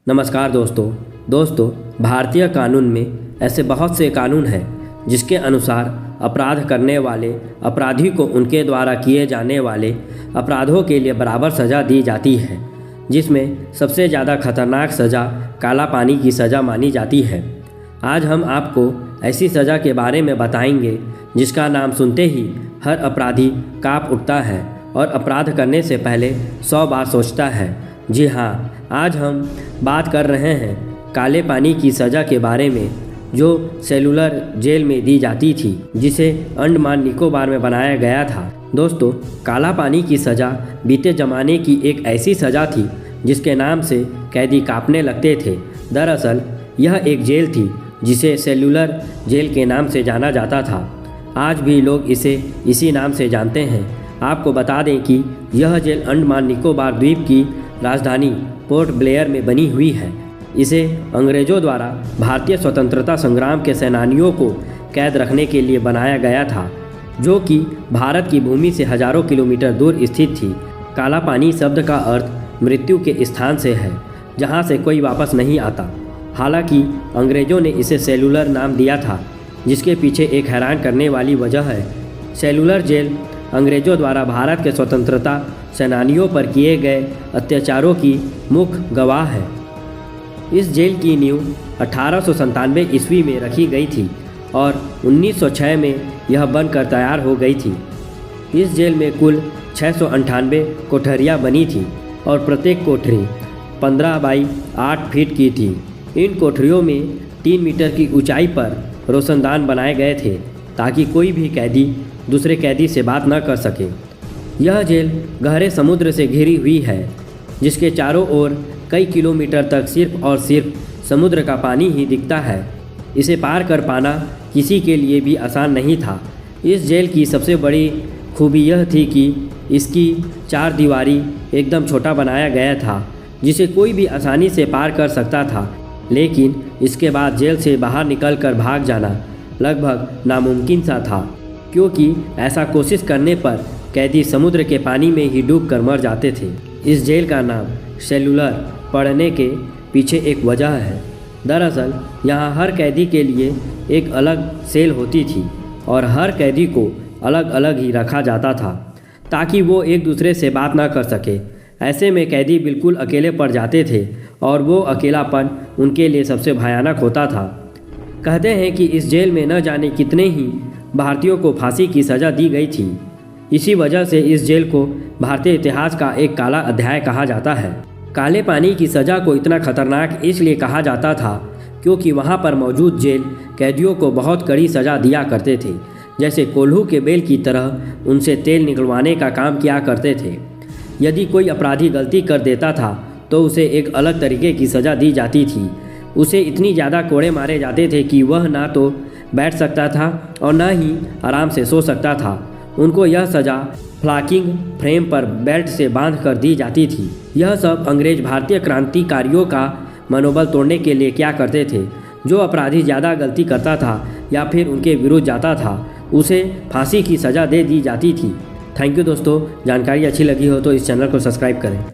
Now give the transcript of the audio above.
नमस्कार दोस्तों भारतीय कानून में ऐसे बहुत से कानून हैं जिसके अनुसार अपराध करने वाले अपराधी को उनके द्वारा किए जाने वाले अपराधों के लिए बराबर सज़ा दी जाती है, जिसमें सबसे ज़्यादा खतरनाक सज़ा काला पानी की सज़ा मानी जाती है। आज हम आपको ऐसी सज़ा के बारे में बताएंगे जिसका नाम सुनते ही हर अपराधी काँप उठता है और अपराध करने से पहले 100 बार सोचता है। जी हाँ, आज हम बात कर रहे हैं काले पानी की सज़ा के बारे में, जो सेलुलर जेल में दी जाती थी, जिसे अंडमान निकोबार में बनाया गया था। दोस्तों, काला पानी की सज़ा बीते ज़माने की एक ऐसी सज़ा थी जिसके नाम से कैदी कांपने लगते थे। दरअसल यह एक जेल थी जिसे सेलुलर जेल के नाम से जाना जाता था। आज भी लोग इसे इसी नाम से जानते हैं। आपको बता दें कि यह जेल अंडमान निकोबार द्वीप की राजधानी पोर्ट ब्लेयर में बनी हुई है। इसे अंग्रेज़ों द्वारा भारतीय स्वतंत्रता संग्राम के सेनानियों को कैद रखने के लिए बनाया गया था, जो कि भारत की भूमि से हज़ारों किलोमीटर दूर स्थित थी। काला पानी शब्द का अर्थ मृत्यु के स्थान से है, जहां से कोई वापस नहीं आता। हालांकि अंग्रेज़ों ने इसे सेलुलर नाम दिया था, जिसके पीछे एक हैरान करने वाली वजह है। सेलुलर जेल अंग्रेज़ों द्वारा भारत के स्वतंत्रता सेनानियों पर किए गए अत्याचारों की मुख्य गवाह है। इस जेल की नींव 1897 ईस्वी में रखी गई थी और 1906 में यह बनकर तैयार हो गई थी। इस जेल में कुल 698 कोठरियाँ बनी थीं और प्रत्येक कोठरी 15 बाई 8 फीट की थी। इन कोठरियों में 3 मीटर की ऊंचाई पर रोशनदान बनाए गए थे ताकि कोई भी कैदी दूसरे कैदी से बात न कर सके। यह जेल गहरे समुद्र से घिरी हुई है, जिसके चारों ओर कई किलोमीटर तक सिर्फ और सिर्फ समुद्र का पानी ही दिखता है। इसे पार कर पाना किसी के लिए भी आसान नहीं था। इस जेल की सबसे बड़ी खूबी यह थी कि इसकी चार दीवारी एकदम छोटा बनाया गया था, जिसे कोई भी आसानी से पार कर सकता था। लेकिन इसके बाद जेल से बाहर निकलकर भाग जाना लगभग नामुमकिन सा था, क्योंकि ऐसा कोशिश करने पर कैदी समुद्र के पानी में ही डूब कर मर जाते थे। इस जेल का नाम सेलुलर पड़ने के पीछे एक वजह है। दरअसल यहाँ हर कैदी के लिए एक अलग सेल होती थी और हर कैदी को अलग अलग ही रखा जाता था, ताकि वो एक दूसरे से बात ना कर सके। ऐसे में कैदी बिल्कुल अकेले पड़ जाते थे और वो अकेलापन उनके लिए सबसे भयानक होता था। कहते हैं कि इस जेल में न जाने कितने ही भारतीयों को फांसी की सज़ा दी गई थी। इसी वजह से इस जेल को भारतीय इतिहास का एक काला अध्याय कहा जाता है। काले पानी की सज़ा को इतना खतरनाक इसलिए कहा जाता था क्योंकि वहाँ पर मौजूद जेल कैदियों को बहुत कड़ी सज़ा दिया करते थे, जैसे कोल्हू के बेल की तरह उनसे तेल निकलवाने का काम किया करते थे। यदि कोई अपराधी गलती कर देता था तो उसे एक अलग तरीके की सज़ा दी जाती थी। उसे इतनी ज़्यादा कोड़े मारे जाते थे कि वह ना तो बैठ सकता था और ना ही आराम से सो सकता था। उनको यह सज़ा फ्लॉगिंग फ्रेम पर बेल्ट से बांध कर दी जाती थी। यह सब अंग्रेज भारतीय क्रांतिकारियों का मनोबल तोड़ने के लिए क्या करते थे। जो अपराधी ज़्यादा गलती करता था या फिर उनके विरुद्ध जाता था, उसे फांसी की सज़ा दे दी जाती थी। थैंक यू दोस्तों, जानकारी अच्छी लगी हो तो इस चैनल को सब्सक्राइब करें।